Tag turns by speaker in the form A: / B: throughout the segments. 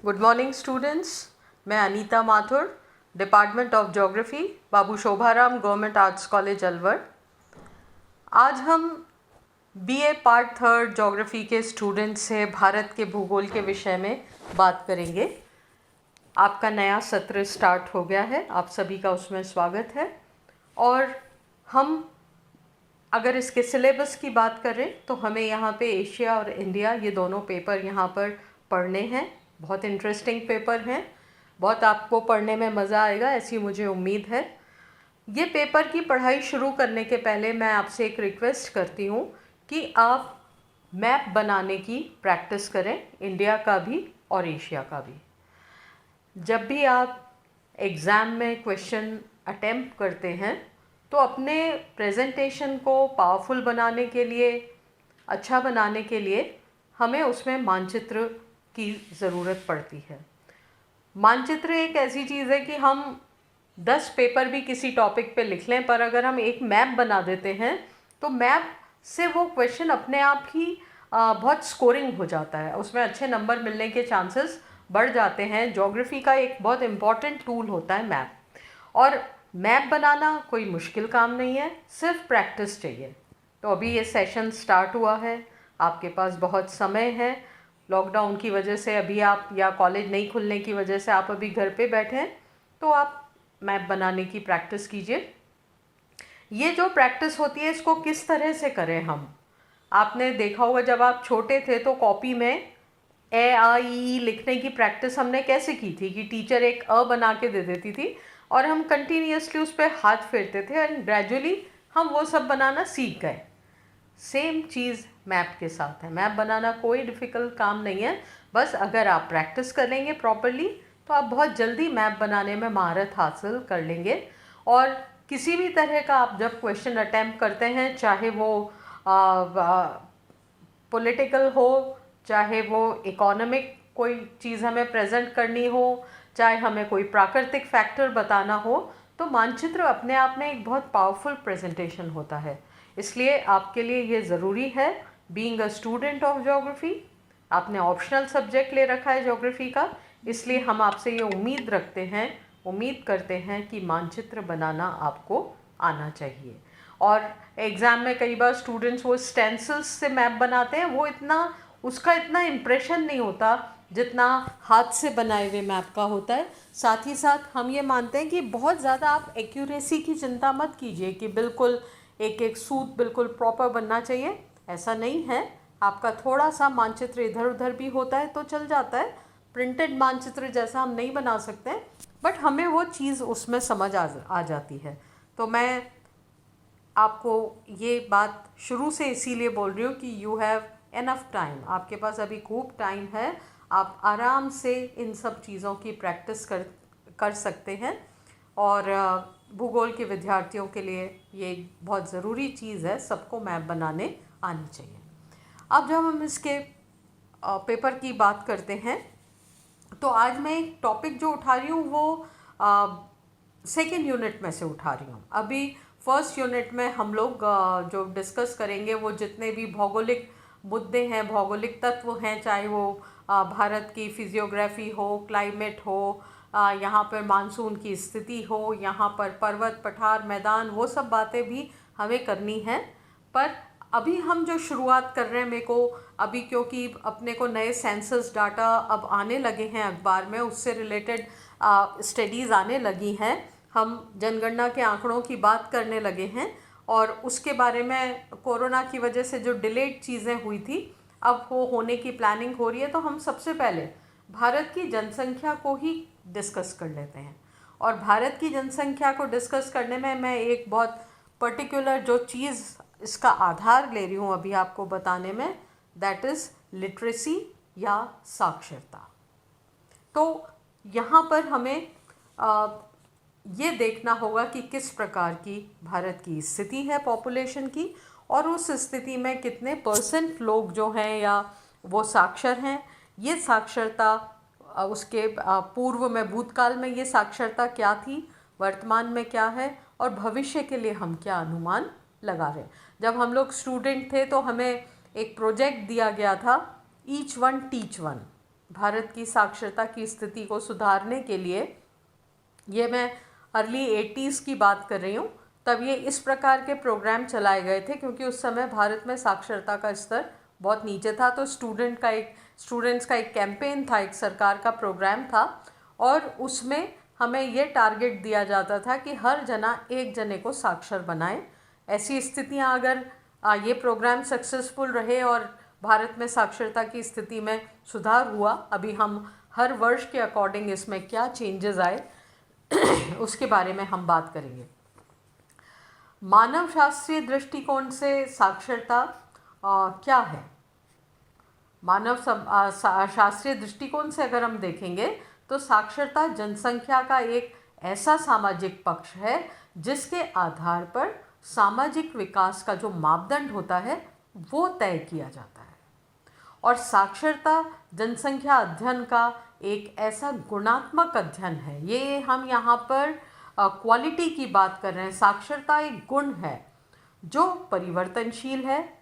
A: Good morning students. मैं Anita Mathur, department of geography, Babu Shobharam government arts college Alwar. आज हम बीए पार्ट थर्ड ज्योग्राफी के students से भारत के भूगोल के विषय में बात करेंगे। आपका नया सत्र स्टार्ट हो गया है, आप सभी का उसमें स्वागत है। और हम अगर इसके सिलेबस की बात करें तो हमें यहाँ पे एशिया और इंडिया ये दोनों पेपर यहाँ पर पढ़ने हैं। बहुत इंटरेस्टिंग पेपर हैं, बहुत आपको पढ़ने में मज़ा आएगा, ऐसी मुझे उम्मीद है। ये पेपर की पढ़ाई शुरू करने के पहले मैं आपसे एक रिक्वेस्ट करती हूँ कि आप मैप बनाने की प्रैक्टिस करें, इंडिया का भी और एशिया का भी। जब भी आप एग्ज़ाम में क्वेश्चन अटेम्प्ट करते हैं तो अपने प्रेजेंटेशन को पावरफुल बनाने के लिए, अच्छा बनाने के लिए हमें उसमें मानचित्र की ज़रूरत पड़ती है। मानचित्र एक ऐसी चीज़ है कि हम 10 पेपर भी किसी टॉपिक पे लिख लें, पर अगर हम एक मैप बना देते हैं तो मैप से वो क्वेश्चन अपने आप ही बहुत स्कोरिंग हो जाता है, उसमें अच्छे नंबर मिलने के चांसेस बढ़ जाते हैं। ज्योग्राफी का एक बहुत इम्पॉर्टेंट टूल होता है मैप, और मैप बनाना कोई मुश्किल काम नहीं है, सिर्फ प्रैक्टिस चाहिए। तो अभी ये सेशन स्टार्ट हुआ है, आपके पास बहुत समय है। लॉकडाउन की वजह से अभी आप, या कॉलेज नहीं खुलने की वजह से आप अभी घर पे बैठे हैं, तो आप मैप बनाने की प्रैक्टिस कीजिए। ये जो प्रैक्टिस होती है इसको किस तरह से करें हम, आपने देखा होगा जब आप छोटे थे तो कॉपी में ए आ ई लिखने की प्रैक्टिस हमने कैसे की थी कि टीचर एक अ बना के दे देती थी और हम कंटिन्यूसली उस पर हाथ फेरते थे एंड ग्रेजुअली हम वो सब बनाना सीख गए। सेम चीज़ मैप के साथ है। मैप बनाना कोई डिफ़िकल्ट काम नहीं है, बस अगर आप प्रैक्टिस कर लेंगे प्रॉपरली तो आप बहुत जल्दी मैप बनाने में महारत हासिल कर लेंगे। और किसी भी तरह का आप जब क्वेश्चन अटैम्प्ट करते हैं, चाहे वो पॉलिटिकल हो, चाहे वो इकोनॉमिक कोई चीज़ हमें प्रेजेंट करनी हो, चाहे हमें कोई प्राकृतिक फैक्टर बताना हो, तो मानचित्र अपने आप में एक बहुत पावरफुल प्रेजेंटेशन होता है। इसलिए आपके लिए ये ज़रूरी है, being a student of geography, आपने ऑप्शनल सब्जेक्ट ले रखा है ज्योग्राफी का, इसलिए हम आपसे ये उम्मीद करते हैं कि मानचित्र बनाना आपको आना चाहिए। और एग्ज़ाम में कई बार स्टूडेंट्स वो स्टेंसिल्स से मैप बनाते हैं, वो उसका इतना इम्प्रेशन नहीं होता जितना हाथ से बनाए हुए मैप का होता है। साथ ही साथ हम ये मानते हैं कि बहुत ज़्यादा आप एक्यूरेसी की चिंता मत कीजिए कि बिल्कुल एक एक सूत बिल्कुल प्रॉपर बनना चाहिए, ऐसा नहीं है। आपका थोड़ा सा मानचित्र इधर उधर भी होता है तो चल जाता है, प्रिंटेड मानचित्र जैसा हम नहीं बना सकते, बट हमें वो चीज़ उसमें समझ आ जाती है। तो मैं आपको ये बात शुरू से इसीलिए बोल रही हूँ कि यू हैव एनफ टाइम, आपके पास अभी खूब टाइम है, आप आराम से इन सब चीज़ों की प्रैक्टिस कर सकते हैं। और भूगोल के विद्यार्थियों के लिए ये बहुत ज़रूरी चीज़ है, सबको मैप बनाने आनी चाहिए। अब जब हम इसके पेपर की बात करते हैं तो आज मैं एक टॉपिक जो उठा रही हूँ वो सेकेंड यूनिट में से उठा रही हूँ। अभी फर्स्ट यूनिट में हम लोग जो डिस्कस करेंगे वो जितने भी भौगोलिक मुद्दे हैं, भौगोलिक तत्व हैं, चाहे वो भारत की फिजियोग्राफी हो, क्लाइमेट हो, यहाँ पर मानसून की स्थिति हो, यहाँ पर पर्वत पठार मैदान, वो सब बातें भी हमें करनी है। पर अभी हम जो शुरुआत कर रहे हैं, मेरे को अभी क्योंकि अपने को नए सेंसस डाटा अब आने लगे हैं अखबार में, उससे रिलेटेड स्टडीज़ आने लगी हैं, हम जनगणना के आंकड़ों की बात करने लगे हैं, और उसके बारे में कोरोना की वजह से जो डिलेड चीज़ें हुई थी अब वो होने की प्लानिंग हो रही है। तो हम सबसे पहले भारत की जनसंख्या को ही डिस्कस कर लेते हैं। और भारत की जनसंख्या को डिस्कस करने में मैं एक बहुत पर्टिकुलर जो चीज़ इसका आधार ले रही हूँ अभी आपको बताने में, दैट इज़ लिटरेसी या साक्षरता। तो यहाँ पर हमें ये देखना होगा कि किस प्रकार की भारत की स्थिति है पॉपुलेशन की, और उस स्थिति में कितने % लोग जो हैं या वो साक्षर हैं। ये साक्षरता उसके पूर्व में, भूतकाल में ये साक्षरता क्या थी, वर्तमान में क्या है, और भविष्य के लिए हम क्या अनुमान लगा रहे हैं। जब हम लोग स्टूडेंट थे तो हमें एक प्रोजेक्ट दिया गया था, each one teach one, Bharat की साक्षरता की स्थिति को सुधारने के लिए, ये मैं अर्ली 80s की बात कर रही हूँ, तब ये इस प्रकार के प्रोग्राम चलाए गए थे, क्योंकि उस समय भारत में साक्षरता का स्तर बहुत नीचे था। तो स्टूडेंट्स का एक कैंपेन था, एक सरकार का प्रोग्राम था, और उसमें हमें ये टारगेट दिया जाता था कि हर जना एक जने को साक्षर बनाए। ऐसी स्थितियाँ अगर ये प्रोग्राम सक्सेसफुल रहे और भारत में साक्षरता की स्थिति में सुधार हुआ, अभी हम हर वर्ष के अकॉर्डिंग इसमें क्या चेंजेस आए उसके बारे में हम बात करेंगे। मानव शास्त्रीय दृष्टिकोण से साक्षरता क्या है? शास्त्रीय दृष्टिकोण से अगर हम देखेंगे तो साक्षरता जनसंख्या का एक ऐसा सामाजिक पक्ष है जिसके आधार पर सामाजिक विकास का जो मापदंड होता है वो तय किया जाता है। और साक्षरता जनसंख्या अध्ययन का एक ऐसा गुणात्मक अध्ययन है, ये हम यहाँ पर क्वालिटी की बात कर रहे हैं। साक्षरता एक गुण है जो परिवर्तनशील है,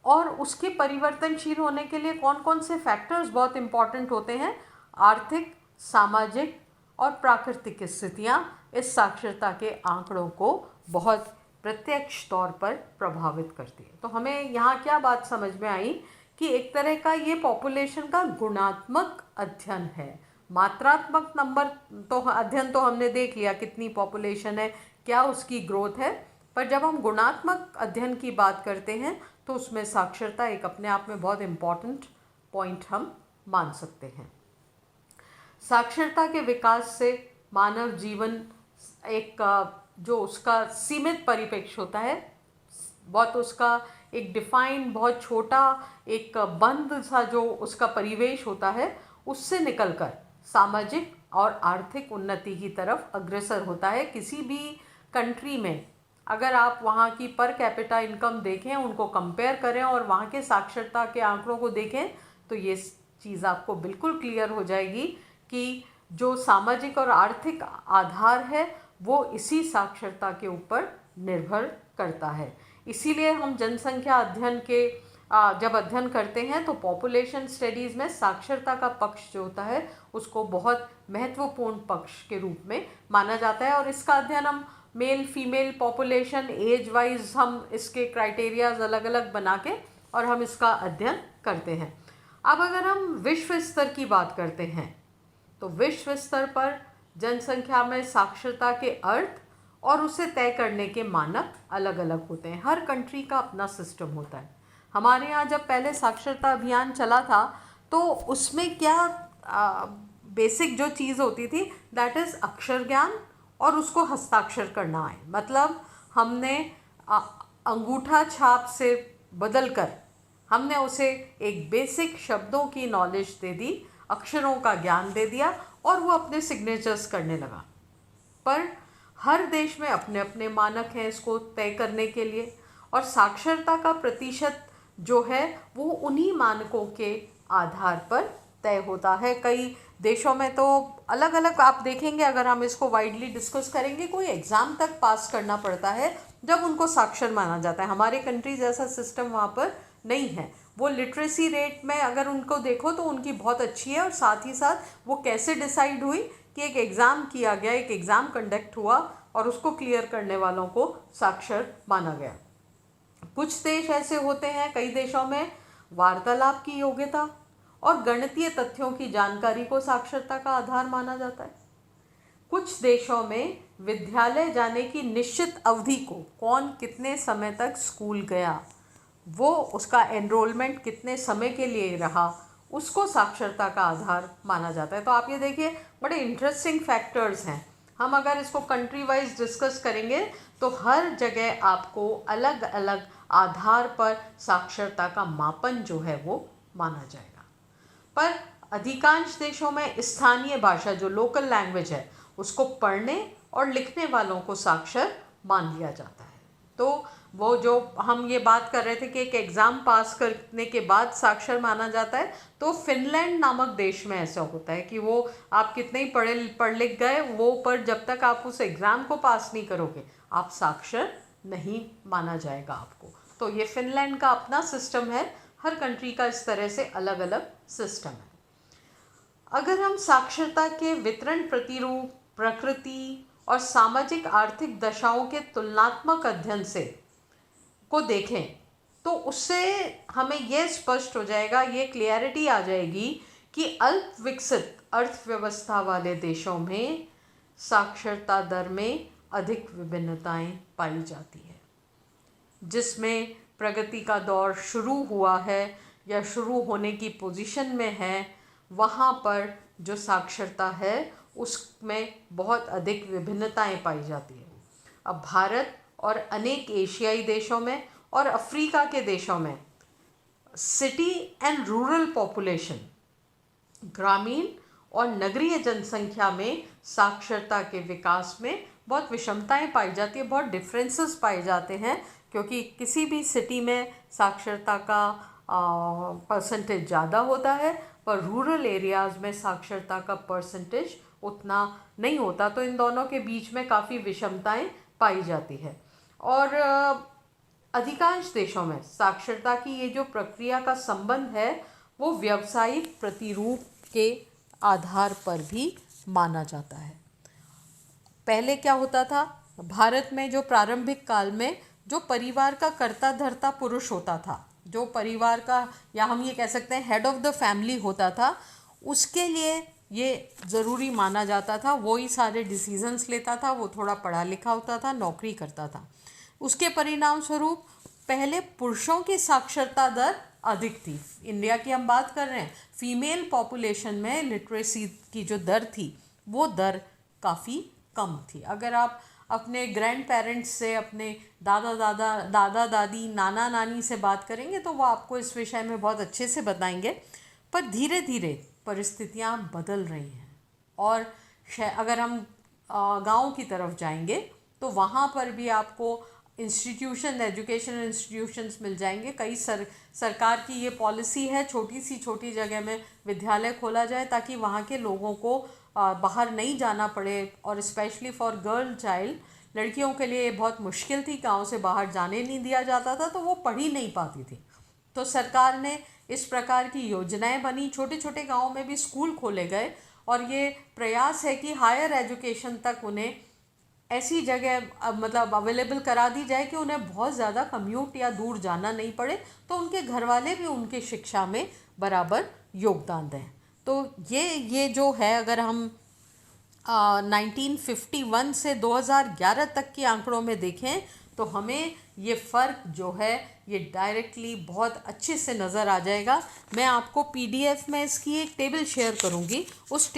A: और उसके परिवर्तनशील होने के लिए कौन कौन से फैक्टर्स बहुत इम्पॉर्टेंट होते हैं? आर्थिक, सामाजिक और प्राकृतिक स्थितियाँ इस साक्षरता के आंकड़ों को बहुत प्रत्यक्ष तौर पर प्रभावित करती है। तो हमें यहाँ क्या बात समझ में आई कि एक तरह का ये पॉपुलेशन का गुणात्मक अध्ययन है। मात्रात्मक नंबर तो अध्ययन तो हमने देख लिया, कितनी पॉपुलेशन है, क्या उसकी ग्रोथ है, पर जब हम गुणात्मक अध्ययन की बात करते हैं तो उसमें साक्षरता एक अपने आप में बहुत इम्पॉर्टेंट पॉइंट हम मान सकते हैं। साक्षरता के विकास से मानव जीवन एक जो उसका सीमित परिप्रेक्ष्य होता है, बहुत उसका एक डिफाइन, बहुत छोटा एक बंद सा जो उसका परिवेश होता है, उससे निकलकर सामाजिक और आर्थिक उन्नति की तरफ अग्रसर होता है। किसी भी कंट्री में अगर आप वहाँ की पर कैपिटा इनकम देखें, उनको कंपेयर करें और वहाँ के साक्षरता के आंकड़ों को देखें, तो ये चीज़ आपको बिल्कुल क्लियर हो जाएगी कि जो सामाजिक और आर्थिक आधार है वो इसी साक्षरता के ऊपर निर्भर करता है। इसीलिए हम जनसंख्या अध्ययन के जब अध्ययन करते हैं तो पॉपुलेशन स्टडीज़ में साक्षरता का पक्ष जो होता है उसको बहुत महत्वपूर्ण पक्ष के रूप में माना जाता है। और इसका अध्ययन हम male female population age wise हम इसके क्राइटेरियाज अलग अलग बना के और हम इसका अध्ययन करते हैं। अब अगर हम विश्व स्तर की बात करते हैं तो विश्व स्तर पर जनसंख्या में साक्षरता के अर्थ और उसे तय करने के मानक अलग अलग होते हैं। हर कंट्री का अपना सिस्टम होता है। हमारे यहाँ जब पहले साक्षरता अभियान चला था तो उसमें क्या बेसिक जो चीज़ होती थी दैट इज़ अक्षर ज्ञान और उसको हस्ताक्षर करना है। मतलब हमने अंगूठा छाप से बदलकर हमने उसे एक बेसिक शब्दों की नॉलेज दे दी, अक्षरों का ज्ञान दे दिया और वो अपने सिग्नेचर्स करने लगा। पर हर देश में अपने अपने मानक हैं इसको तय करने के लिए, और साक्षरता का प्रतिशत जो है वो उन्हीं मानकों के आधार पर तय होता है। कई देशों में तो अलग अलग आप देखेंगे, अगर हम इसको वाइडली डिस्कस करेंगे, कोई एग्ज़ाम तक पास करना पड़ता है जब उनको साक्षर माना जाता है। हमारे कंट्री जैसा सिस्टम वहाँ पर नहीं है। वो लिटरेसी रेट में अगर उनको देखो तो उनकी बहुत अच्छी है, और साथ ही साथ वो कैसे डिसाइड हुई कि एक एग्ज़ाम किया गया, एक एग्ज़ाम कंडक्ट हुआ और उसको क्लियर करने वालों को साक्षर माना गया। कुछ देश ऐसे होते हैं, कई देशों में वार्तालाप की योग्यता और गणितीय तथ्यों की जानकारी को साक्षरता का आधार माना जाता है। कुछ देशों में विद्यालय जाने की निश्चित अवधि को, कौन कितने समय तक स्कूल गया, वो उसका एनरोलमेंट कितने समय के लिए रहा, उसको साक्षरता का आधार माना जाता है। तो आप ये देखिए, बड़े इंटरेस्टिंग फैक्टर्स हैं। हम अगर इसको कंट्री वाइज डिस्कस करेंगे तो हर जगह आपको अलग अलग आधार पर साक्षरता का मापन जो है वो माना जाएगा। पर अधिकांश देशों में स्थानीय भाषा जो लोकल लैंग्वेज है उसको पढ़ने और लिखने वालों को साक्षर मान लिया जाता है। तो वो जो हम ये बात कर रहे थे कि एक एग्ज़ाम पास करने के बाद साक्षर माना जाता है, तो फिनलैंड नामक देश में ऐसा होता है कि वो आप कितने ही पढ़ लिख गए वो, पर जब तक आप उस एग्ज़ाम को पास नहीं करोगे आप साक्षर नहीं माना जाएगा आपको। तो ये फिनलैंड का अपना सिस्टम है, हर कंट्री का इस तरह से अलग अलग सिस्टम है। अगर हम साक्षरता के वितरण, प्रतिरूप, प्रकृति और सामाजिक आर्थिक दशाओं के तुलनात्मक अध्ययन से को देखें तो उससे हमें यह स्पष्ट हो जाएगा, ये क्लियरिटी आ जाएगी कि अल्प विकसित अर्थव्यवस्था वाले देशों में साक्षरता दर में अधिक विभिन्नताएं पाई जाती है। जिसमें प्रगति का दौर शुरू हुआ है या शुरू होने की पोजीशन में है, वहाँ पर जो साक्षरता है उसमें बहुत अधिक विभिन्नताएं पाई जाती है। अब भारत और अनेक एशियाई देशों में और अफ्रीका के देशों में सिटी एंड रूरल पॉपुलेशन, ग्रामीण और नगरीय जनसंख्या में साक्षरता के विकास में बहुत विषमताएं पाई जाती है, बहुत डिफरेंसेस पाए जाते हैं, क्योंकि किसी भी सिटी में साक्षरता का परसेंटेज ज़्यादा होता है पर रूरल एरियाज़ में साक्षरता का परसेंटेज उतना नहीं होता। तो इन दोनों के बीच में काफ़ी विषमताएं पाई जाती है। और अधिकांश देशों में साक्षरता की ये जो प्रक्रिया का संबंध है वो व्यावसायिक प्रतिरूप के आधार पर भी माना जाता है। पहले क्या होता था, भारत में जो प्रारंभिक काल में जो परिवार का कर्ता धर्ता पुरुष होता था, जो परिवार का, या हम ये कह सकते हैं हेड ऑफ द फैमिली होता था, उसके लिए ये ज़रूरी माना जाता था, वो ही सारे डिसीजंस लेता था, वो थोड़ा पढ़ा लिखा होता था, नौकरी करता था। उसके परिणाम स्वरूप पहले पुरुषों की साक्षरता दर अधिक थी। इंडिया की हम बात कर रहे हैं, फीमेल पॉपुलेशन में लिटरेसी की जो दर थी वो दर काफ़ी कम थी। अगर आप अपने ग्रैंड पेरेंट्स से, अपने दादा दादी, नाना नानी से बात करेंगे तो वो आपको इस विषय में बहुत अच्छे से बताएंगे। पर धीरे धीरे परिस्थितियाँ बदल रही हैं और अगर हम गांव की तरफ जाएंगे तो वहाँ पर भी आपको इंस्टीट्यूशन, एजुकेशनल इंस्टीट्यूशंस मिल जाएंगे। कई सरकार की ये पॉलिसी है, छोटी जगह में विद्यालय खोला जाए ताकि वहाँ के लोगों को बाहर नहीं जाना पड़े। और स्पेशली फॉर गर्ल चाइल्ड, लड़कियों के लिए बहुत मुश्किल थी, गांव से बाहर जाने नहीं दिया जाता था तो वो पढ़ ही नहीं पाती थी। तो सरकार ने इस प्रकार की योजनाएं बनी, छोटे छोटे गाँव में भी स्कूल खोले गए और ये प्रयास है कि हायर एजुकेशन तक उन्हें ऐसी जगह मतलब अवेलेबल करा दी जाए कि उन्हें बहुत ज़्यादा कम्यूट या दूर जाना नहीं पड़े, तो उनके घर वाले भी उनकी शिक्षा में बराबर योगदान दें। तो ये जो है, अगर हम 1951 से 2011 तक के आंकड़ों में देखें तो हमें ये फ़र्क जो है ये डायरेक्टली बहुत अच्छे से नज़र आ जाएगा। मैं आपको PDF में इसकी एक टेबल शेयर करूँगी, उस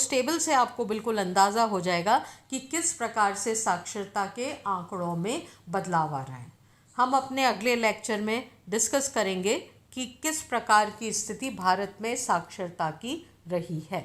A: टेबल से आपको बिल्कुल अंदाज़ा हो जाएगा कि किस प्रकार से साक्षरता के आंकड़ों में बदलाव आ रहा है। हम अपने अगले लेक्चर में डिस्कस करेंगे कि किस प्रकार की स्थिति भारत में साक्षरता की रही है।